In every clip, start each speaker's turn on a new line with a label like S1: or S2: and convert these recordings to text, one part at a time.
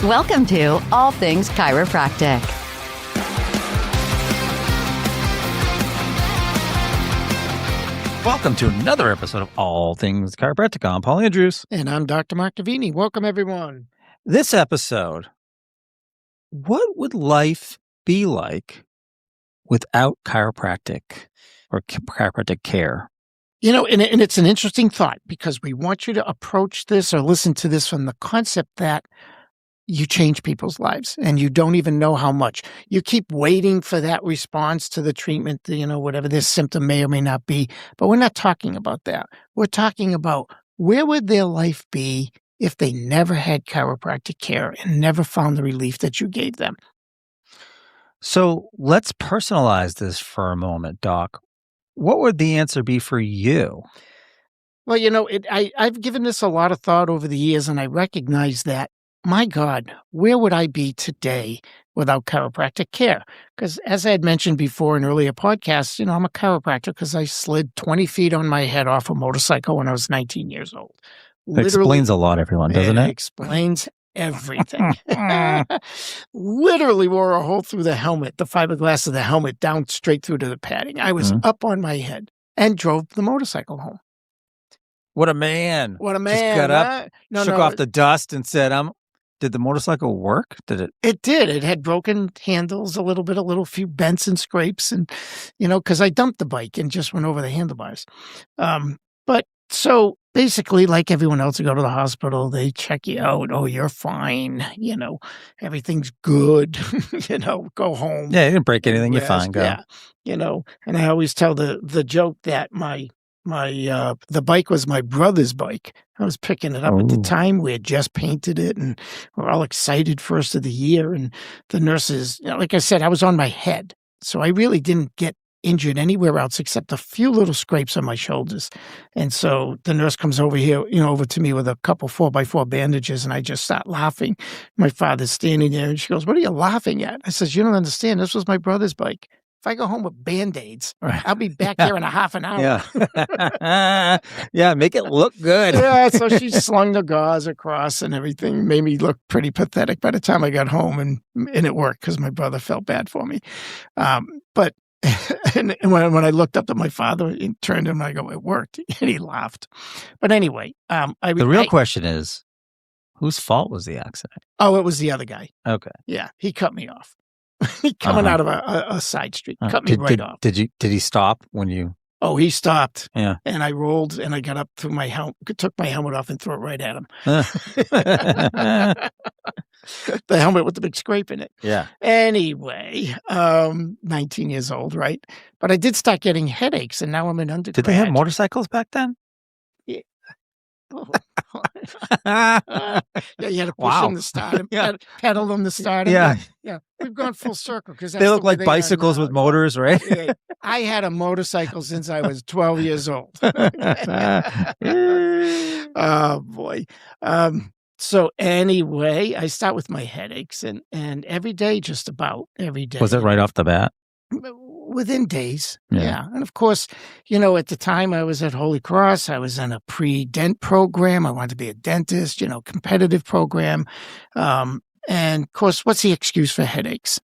S1: Welcome to All Things Chiropractic.
S2: Welcome to another episode of All Things Chiropractic. I'm Paul Andrews.
S3: And I'm Dr. Mark Davini. Welcome, everyone.
S2: This episode, what would life be like without chiropractic or chiropractic care?
S3: You know, and it's an interesting thought because we want you to approach this or listen to this from the concept that you change people's lives and you don't even know how much. You keep waiting for that response to the treatment, whatever this symptom may or may not be. But we're not talking about that. We're talking about where would their life be if they never had chiropractic care and never found the relief that you gave them.
S2: So let's personalize this for a moment, Doc. What would the answer be for you?
S3: Well, I've given this a lot of thought over the years, and I recognize that, my God, where would I be today without chiropractic care? Because as I had mentioned before in earlier podcasts, I'm a chiropractor because I slid 20 feet on my head off a motorcycle when I was 19 years old.
S2: It explains a lot, everyone, doesn't it?
S3: It explains everything. Literally wore a hole through the helmet, the fiberglass of the helmet, down straight through to the padding. I was up on my head and drove the motorcycle home.
S2: What a man.
S3: What a man.
S2: Just got up, shook off the dust and said, did the motorcycle work? Did it?
S3: It did. It had broken handles a little few bends and scrapes. And, because I dumped the bike and just went over the handlebars. But so basically, like everyone else, you go to the hospital, they check you out. Oh, you're fine. Everything's good. Go home.
S2: Yeah, you didn't break anything. You're fine. Go.
S3: Yeah. And I always tell the joke that the bike was my brother's bike. I was picking it up at the time. We had just painted it and we're all excited first of the year. And the nurses, like I said, I was on my head. So I really didn't get injured anywhere else except a few little scrapes on my shoulders. And so the nurse comes over to me with a couple 4x4 bandages and I just start laughing. My father's standing there and she goes, "What are you laughing at?" I says, "You don't understand. This was my brother's bike. If I go home with Band-Aids, I'll be back here in a half an hour."
S2: Yeah. Yeah, make it look good.
S3: Yeah, so she slung the gauze across and everything. Made me look pretty pathetic by the time I got home, and it worked because my brother felt bad for me. But and when I looked up at my father and turned to him, I go, "It worked," and he laughed. But anyway,
S2: the real question is, whose fault was the accident?
S3: Oh, it was the other guy.
S2: Okay.
S3: Yeah, he cut me off. Coming out of a side street, cut me off.
S2: Did he stop when you?
S3: Oh, he stopped.
S2: Yeah.
S3: And I rolled and I got up to my helmet, took my helmet off and threw it right at him. The helmet with the big scrape in it.
S2: Yeah.
S3: Anyway, 19 years old, right? But I did start getting headaches and now I'm in undergrad.
S2: Did they have motorcycles back then?
S3: Yeah. Yeah, you had to push them to start them, pedal them to start them.
S2: Yeah.
S3: Yeah. We've gone full circle because
S2: they look like bicycles with motors, right?
S3: Yeah. I had a motorcycle since I was 12 years old. Oh, boy. So anyway, I start with my headaches and every day, just about every day.
S2: Was it right off the bat?
S3: Within days. Yeah. And of course, at the time I was at Holy Cross, I was in a pre-dent program. I wanted to be a dentist, competitive program. And of course, what's the excuse for headaches?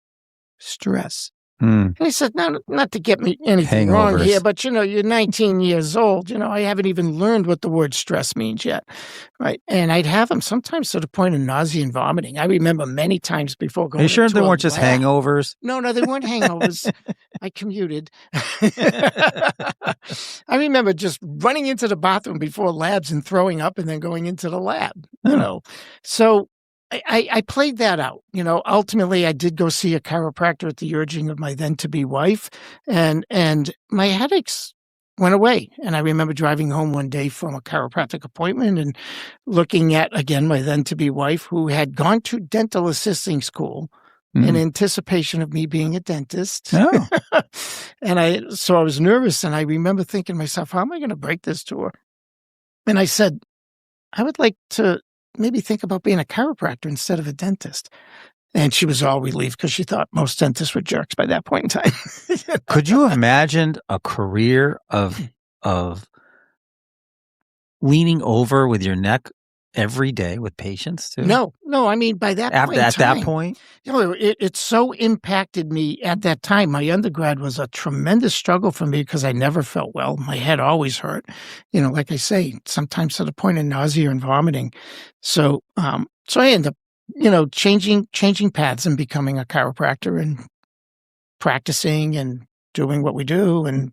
S3: Stress. And I said, no, not to get me anything wrong here, but you're 19 years old. I haven't even learned what the word stress means yet. Right. And I'd have them sometimes to the point of nausea and vomiting. I remember many times before going.
S2: Are you sure they weren't just hangovers?
S3: No, they weren't hangovers. I commuted. I remember just running into the bathroom before labs and throwing up and then going into the lab, So I played that out. Ultimately I did go see a chiropractor at the urging of my then-to-be wife and my headaches went away. And I remember driving home one day from a chiropractic appointment and looking at, again, my then-to-be wife who had gone to dental assisting school in anticipation of me being a dentist.
S2: Oh.
S3: So I was nervous and I remember thinking to myself, how am I going to break this to her? And I said, I would like to maybe think about being a chiropractor instead of a dentist. And she was all relieved because she thought most dentists were jerks by that point in time.
S2: Could you have imagined a career of leaning over with your neck every day with patients too?
S3: No, I mean, by that point in
S2: At that
S3: time,
S2: point?
S3: it so impacted me at that time. My undergrad was a tremendous struggle for me because I never felt well. My head always hurt, like I say, sometimes to the point of nausea and vomiting. So, so I ended up, changing paths and becoming a chiropractor and practicing and doing what we do and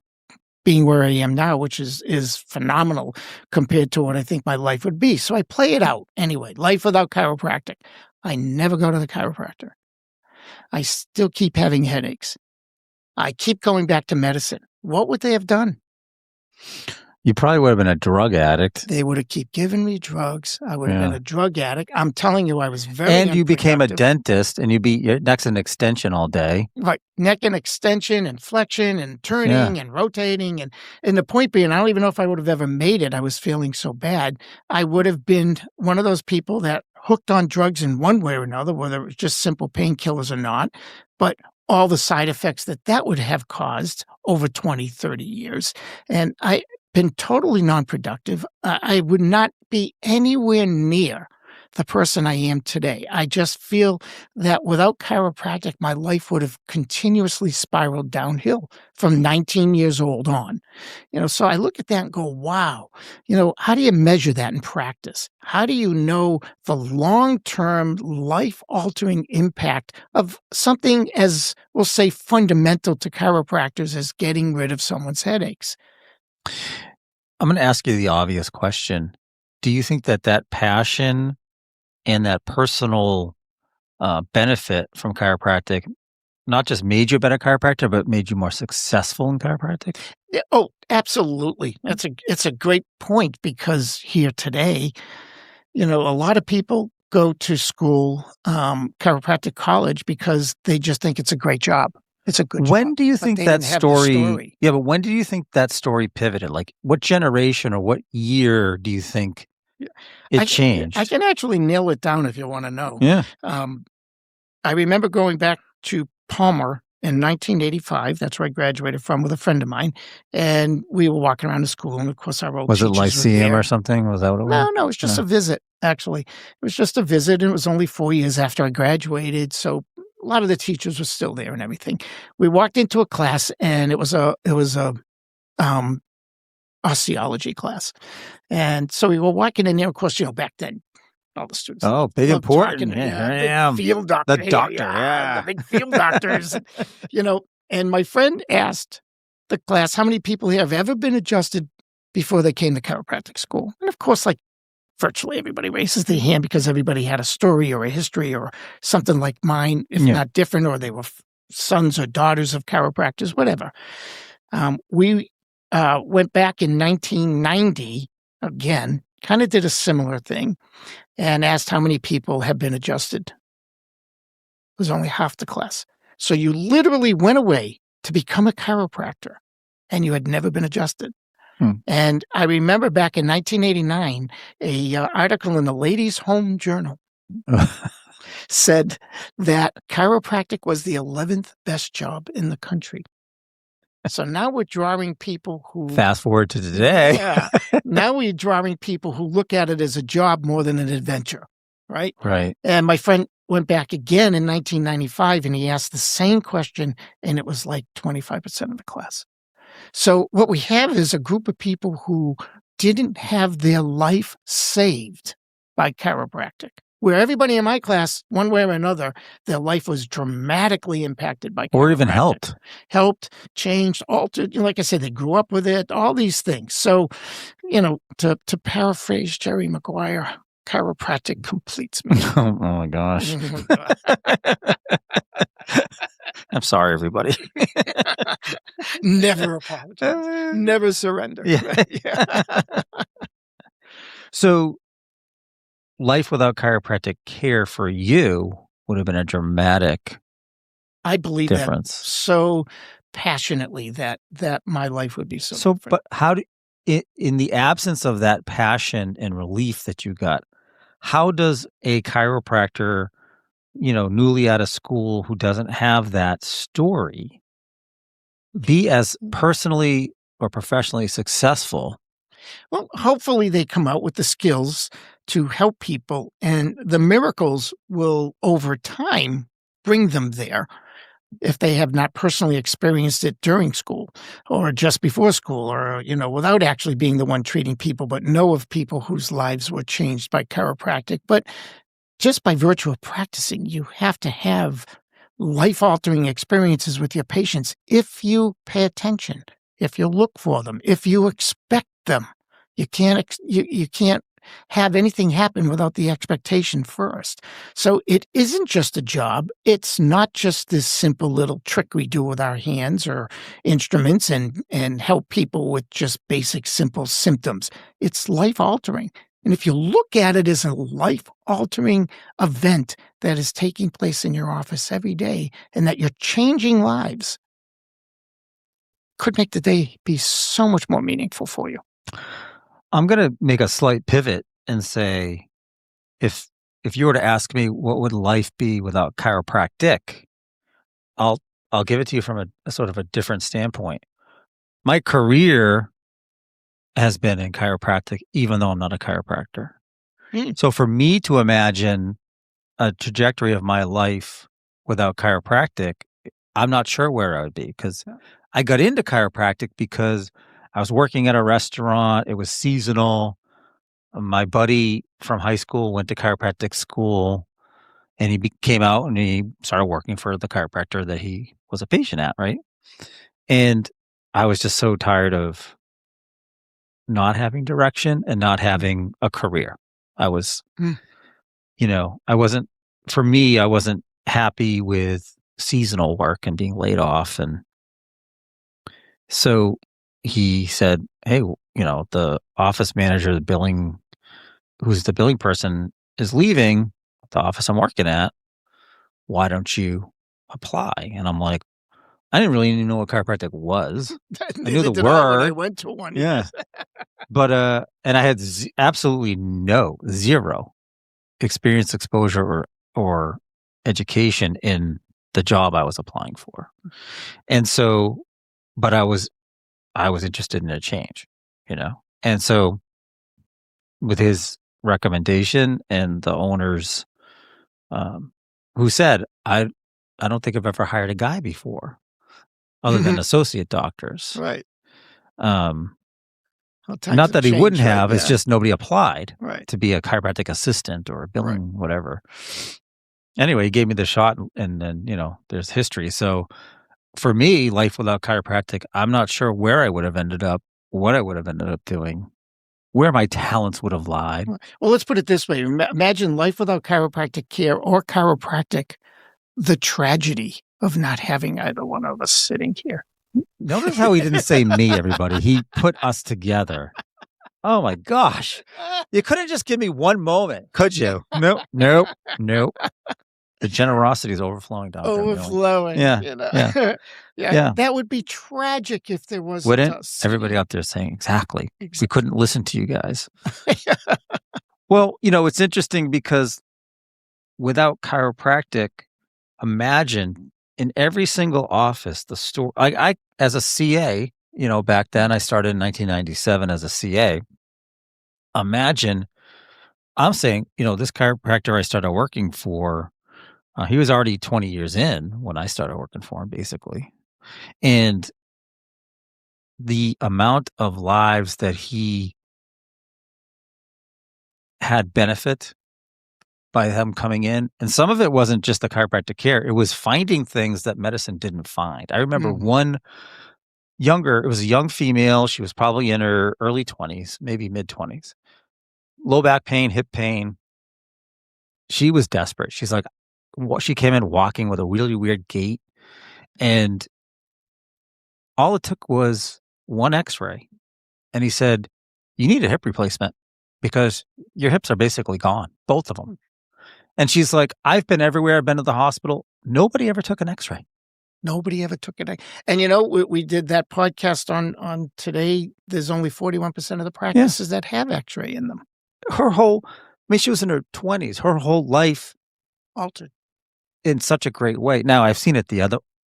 S3: being where I am now, which is phenomenal compared to what I think my life would be. So I play it out anyway. Life without chiropractic. I never go to the chiropractor. I still keep having headaches. I keep going back to medicine. What would they have done?
S2: You probably would have been a drug addict.
S3: They would have keep giving me drugs. I would have been a drug addict. I'm telling you, I was very
S2: And you became a
S3: unproductive.
S2: dentist, and you'd be your neck's an extension all day.
S3: Right. Neck and extension and flexion and turning and rotating. And the point being, I don't even know if I would have ever made it. I was feeling so bad. I would have been one of those people that hooked on drugs in one way or another, whether it was just simple painkillers or not, but all the side effects that would have caused over 20, 30 years. And I've been totally non-productive. I would not be anywhere near the person I am today. I just feel that without chiropractic, my life would have continuously spiraled downhill from 19 years old on. So I look at that and go, wow, how do you measure that in practice? How do you know the long-term life-altering impact of something as, we'll say, fundamental to chiropractors as getting rid of someone's headaches?
S2: I'm going to ask you the obvious question. Do you think that passion and that personal benefit from chiropractic not just made you a better chiropractor, but made you more successful in chiropractic?
S3: Yeah, oh, absolutely. It's a great point because here today, a lot of people go to school, chiropractic college, because they just think it's a great job. It's a good job.
S2: When do you
S3: but
S2: think
S3: they
S2: that
S3: didn't have the
S2: story? Yeah, but when do you think that story pivoted? Like, what generation or what year do you think it changed?
S3: I can actually nail it down if you want to know.
S2: Yeah.
S3: I remember going back to Palmer in 1985. That's where I graduated from with a friend of mine. And we were walking around the school. And of course, our old
S2: Was it
S3: teachers were
S2: Lyceum
S3: there.
S2: or something? Was that what it was?
S3: No, it was just a visit, actually. It was just a visit. And it was only 4 years after I graduated. So a lot of the teachers were still there and everything. We walked into a class and it was a osteology class. And so we were walking in there. Of course, back then, all the students.
S2: Oh, big
S3: loved
S2: important.
S3: talking,
S2: Yeah,
S3: big
S2: I am.
S3: field doctor.
S2: The doctor, yeah.
S3: The big field doctors. And my friend asked the class, how many people here have ever been adjusted before they came to chiropractic school? And of course, like virtually everybody raises their hand because everybody had a story or a history or something like mine, if not different, or they were sons or daughters of chiropractors, whatever. We went back in 1990, again, kind of did a similar thing, and asked how many people had been adjusted. It was only half the class. So you literally went away to become a chiropractor, and you had never been adjusted. And I remember back in 1989, a article in the Ladies' Home Journal said that chiropractic was the 11th best job in the country. So now we're drawing people who...
S2: Fast forward to today.
S3: Yeah. Now we're drawing people who look at it as a job more than an adventure, right?
S2: Right.
S3: And my friend went back again in 1995, and he asked the same question, and it was like 25% of the class. So what we have is a group of people who didn't have their life saved by chiropractic, where everybody in my class, one way or another, their life was dramatically impacted by chiropractic.
S2: Or even helped.
S3: Helped, changed, altered. Like I said, they grew up with it, all these things. So, to paraphrase Jerry Maguire, chiropractic completes me.
S2: Oh my gosh. I'm sorry, everybody.
S3: Never apologize. Never surrender.
S2: Yeah. So, life without chiropractic care for you would have been a dramatic
S3: I believe
S2: difference.
S3: That so passionately that my life would be so different.
S2: But how in the absence of that passion and relief that you got, how does a chiropractor, newly out of school who doesn't have that story be as personally or professionally successful
S3: Well, hopefully they come out with the skills to help people, and the miracles will, over time, bring them there if they have not personally experienced it during school or just before school or, without actually being the one treating people, but know of people whose lives were changed by chiropractic. But just by virtue of practicing, you have to have life-altering experiences with your patients if you pay attention, if you look for them, if you expect them. You can't have anything happen without the expectation first. So it isn't just a job. It's not just this simple little trick we do with our hands or instruments and help people with just basic, simple symptoms. It's life-altering. And if you look at it as a life-altering event that is taking place in your office every day and that you're changing lives, could make the day be so much more meaningful for you.
S2: I'm going to make a slight pivot and say, if you were to ask me what would life be without chiropractic, I'll give it to you from a sort of a different standpoint. My career has been in chiropractic, even though I'm not a chiropractor. So for me to imagine a trajectory of my life without chiropractic, I'm not sure where I would be, because I got into chiropractic because I was working at a restaurant. It was seasonal. My buddy from high school went to chiropractic school, and he came out and he started working for the chiropractor that he was a patient at, right? And I was just so tired of not having direction and not having a career. I was, I wasn't happy with seasonal work and being laid off. And so he said, hey, the office manager, who's the billing person, is leaving the office I'm working at. Why don't you apply? And I'm like, I didn't really even know what chiropractic was. I knew the word.
S3: I went to one.
S2: Yeah. But, and I had absolutely zero experience, exposure, or education in the job I was applying for. And so, but I was interested in a change, And so with his recommendation and the owners, who said, I don't think I've ever hired a guy before other than associate doctors.
S3: Right.
S2: Not that he wouldn't have, it's just nobody applied
S3: right.
S2: to be a chiropractic assistant or a billing, whatever. Anyway, he gave me the shot, and then, there's history. So for me, life without chiropractic, I'm not sure where I would have ended up, what I would have ended up doing, where my talents would have lied.
S3: Well, let's put it this way. Imagine life without chiropractic care or chiropractic, the tragedy of not having either one of us sitting here.
S2: Notice how he didn't say me, everybody. He put us together. Oh my gosh. You couldn't just give me one moment, could you? Nope. The generosity is overflowing, Doctor.
S3: Overflowing.
S2: Yeah.
S3: Yeah. That would be tragic if there wasn't
S2: Wouldn't
S3: us.
S2: everybody out there saying exactly. We couldn't listen to you guys. Well, it's interesting because without chiropractic, imagine in every single office, the store. I as a CA, back then I started in 1997 as a CA. Imagine, I'm saying, this chiropractor I started working for, he was already 20 years in when I started working for him, basically. And the amount of lives that he had benefit by them coming in, and some of it wasn't just the chiropractic care, it was finding things that medicine didn't find. I remember it was a young female, she was probably in her early 20s, maybe mid 20s, low back pain, hip pain. She was desperate. She's like, she came in walking with a really weird gait, and all it took was one x-ray. And he said, you need a hip replacement because your hips are basically gone, both of them. And she's like, I've been everywhere. I've been to the hospital. Nobody ever took an x-ray.
S3: Nobody ever took it. And, we did that podcast on today. There's only 41% of the practices that have x-ray in them.
S2: She was in her 20s. Her whole life
S3: altered
S2: in such a great way. Now, I've seen it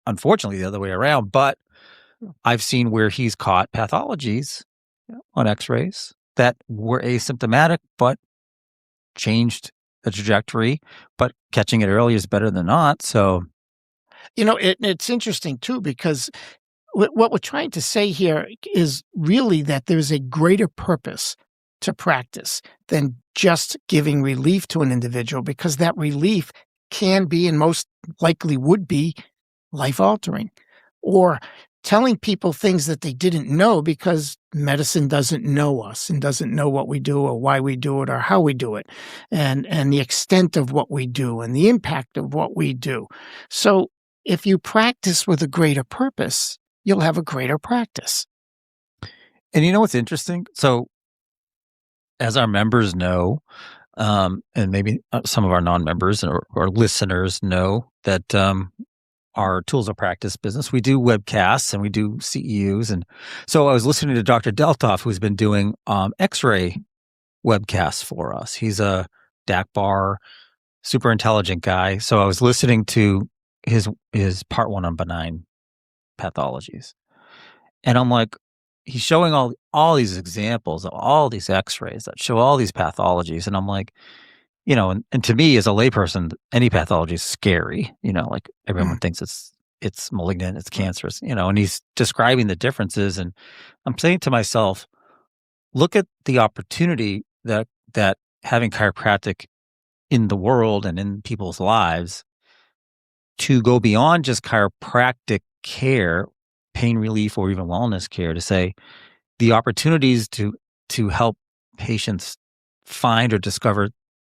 S2: unfortunately, the other way around, but I've seen where he's caught pathologies on x-rays that were asymptomatic but changed the trajectory, but catching it early is better than not. So,
S3: it's interesting too, because what we're trying to say here is really that there's a greater purpose to practice than just giving relief to an individual, because that relief can be, and most likely would be, life-altering, or telling people things that they didn't know, because medicine doesn't know us and doesn't know what we do or why we do it or how we do it, and the extent of what we do and the impact of what we do. So if you practice with a greater purpose, you'll have a greater practice.
S2: And you know what's interesting? So as our members know, and maybe some of our non-members or listeners know, that our Tools of Practice business, we do webcasts and we do CEUs. And so I was listening to Dr. Deltoff, who's been doing X-ray webcasts for us. He's a DAC bar, super intelligent guy. So I was listening to his part 1 on benign pathologies. And I'm like, he's showing all these examples of all these x-rays that show all these pathologies. And I'm like, and to me as a layperson, any pathology is scary. Like everyone thinks it's malignant, it's cancerous, and he's describing the differences. And I'm saying to myself, look at the opportunity that having chiropractic in the world and in people's lives to go beyond just chiropractic care, pain relief, or even wellness care, to say the opportunities to help patients find or discover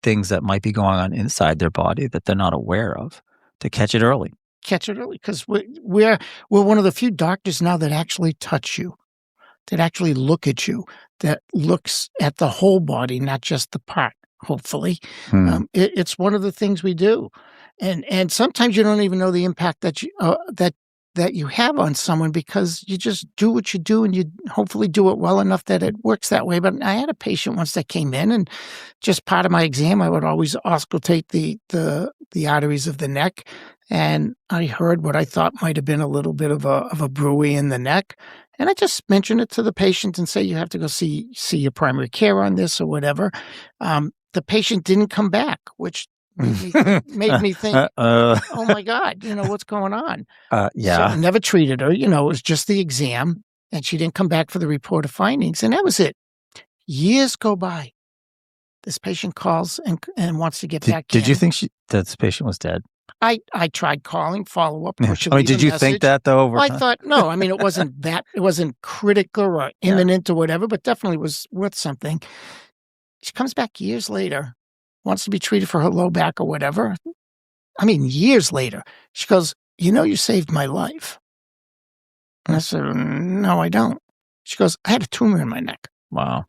S2: things that might be going on inside their body that they're not aware of, to catch it early.
S3: Because we're one of the few doctors now that actually touch you, that actually look at you, that looks at the whole body, not just the part, hopefully. It's one of the things we do. And sometimes you don't even know the impact that you have on someone, because you just do what you do, and you hopefully do it well enough that it works that way. But I had a patient once that came in, and just part of my exam, I would always auscultate the arteries of the neck, and I heard what I thought might have been a little bit of a bruit in the neck. And I just mentioned it to the patient and say, you have to go see your primary care on this or whatever. The patient didn't come back, which made me think, oh my God, what's going on?
S2: Yeah.
S3: So I never treated her, it was just the exam, and she didn't come back for the report of findings. And that was it. Years go by. This patient calls and wants to get back in.
S2: Did you think that this patient was dead?
S3: I tried calling, follow up.
S2: Did you think that though?
S3: I thought, no, it wasn't critical or imminent or whatever, but definitely was worth something. She comes back years later, wants to be treated for her low back or whatever. Years later, she goes, you saved my life. And I said, no, I don't. She goes, I had a tumor in my neck.
S2: Wow.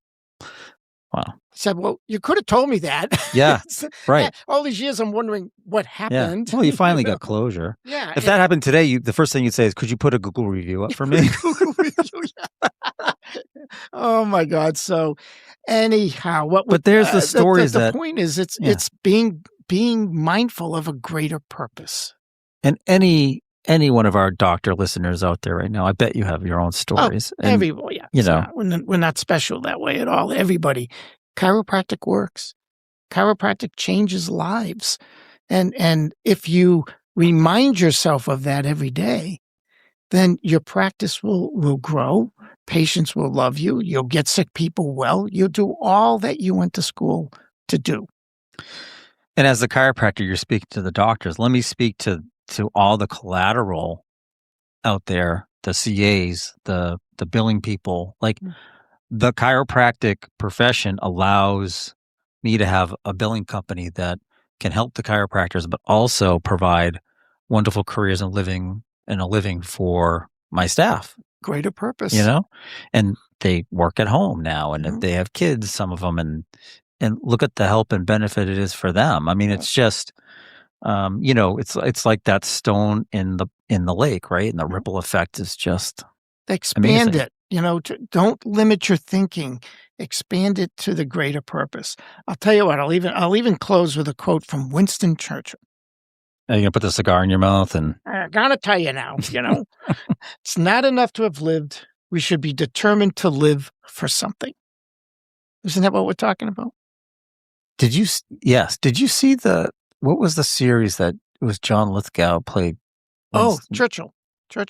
S3: I said, well, you could have told me that.
S2: Yeah, right.
S3: All these years, I'm wondering what happened.
S2: Yeah. Well, you finally got closure.
S3: Yeah.
S2: If that happened today, the first thing you'd say is, could you put a Google review up for me?
S3: Google review, yeah. Oh, my God. So anyhow,
S2: but there's the stories
S3: the point is, it's being mindful of a greater purpose.
S2: And any one of our doctor listeners out there right now, I bet you have your own stories.
S3: Everybody, yeah. We're not special that way at all. Everybody. Chiropractic works. Chiropractic changes lives. And if you remind yourself of that every day, then your practice will grow. Patients will love you. You'll get sick people well. You'll do all that you went to school to do.
S2: And as the chiropractor, you're speaking to the doctors. Let me speak to all the collateral out there, the CAs, the billing people. Like, the chiropractic profession allows me to have a billing company that can help the chiropractors, but also provide wonderful careers and a living for my staff.
S3: Greater purpose.
S2: And they work at home now, and they have kids, some of them, and look at the help and benefit it is for them. It's just, it's like that stone in the lake, right? And the ripple effect is just
S3: expand
S2: amazing.
S3: it. Don't limit your thinking. Expand it to the greater purpose. I'll tell you what. I'll even close with a quote from Winston Churchill.
S2: Are you gonna put the cigar in your mouth? And
S3: I gotta tell you now. It's not enough to have lived. we should be determined to live for something. Isn't that what we're talking about?
S2: Yes. Did you see what was the series that it was John Lithgow played?
S3: Oh, Churchill.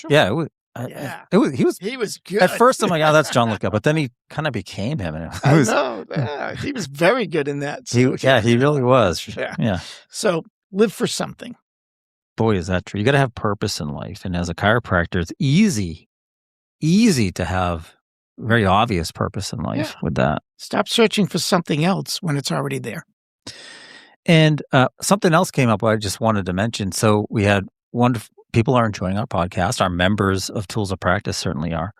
S2: Yeah, it was.
S3: Yeah.
S2: He
S3: was good.
S2: At first, I'm like, oh, that's John Lithgow, but then he kind of became him, and
S3: I know. Yeah, he was very good in that.
S2: He really was. Yeah.
S3: So live for something.
S2: Boy, is that true. You got to have purpose in life, and as a chiropractor, it's easy to have very obvious purpose in life with that.
S3: Stop searching for something else when it's already there.
S2: And something else came up I just wanted to mention. So we had people are enjoying our podcast. Our members of Tools of Practice certainly are.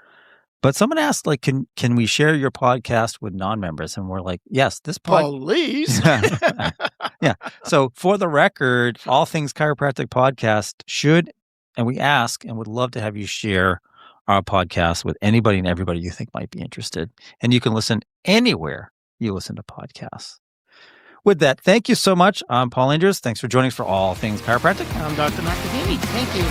S2: But someone asked, like, can we share your podcast with non-members? And we're like, yes, this
S3: Please.
S2: Yeah. So for the record, All Things Chiropractic podcast should, and we ask and would love to have you share our podcast with anybody and everybody you think might be interested. And you can listen anywhere you listen to podcasts. With that, thank you so much. I'm Paul Andrews. Thanks for joining us for All Things Chiropractic.
S3: I'm Dr. Davini. Thank you.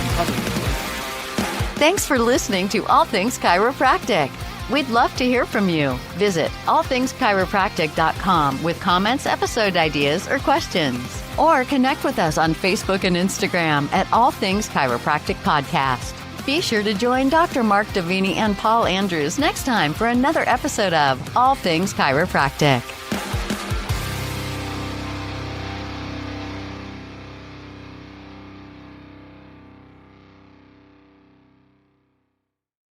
S1: Thanks for listening to All Things Chiropractic. We'd love to hear from you. Visit allthingschiropractic.com with comments, episode ideas, or questions. Or connect with us on Facebook and Instagram at All Things Chiropractic Podcast. Be sure to join Dr. Mark Davini and Paul Andrews next time for another episode of All Things Chiropractic.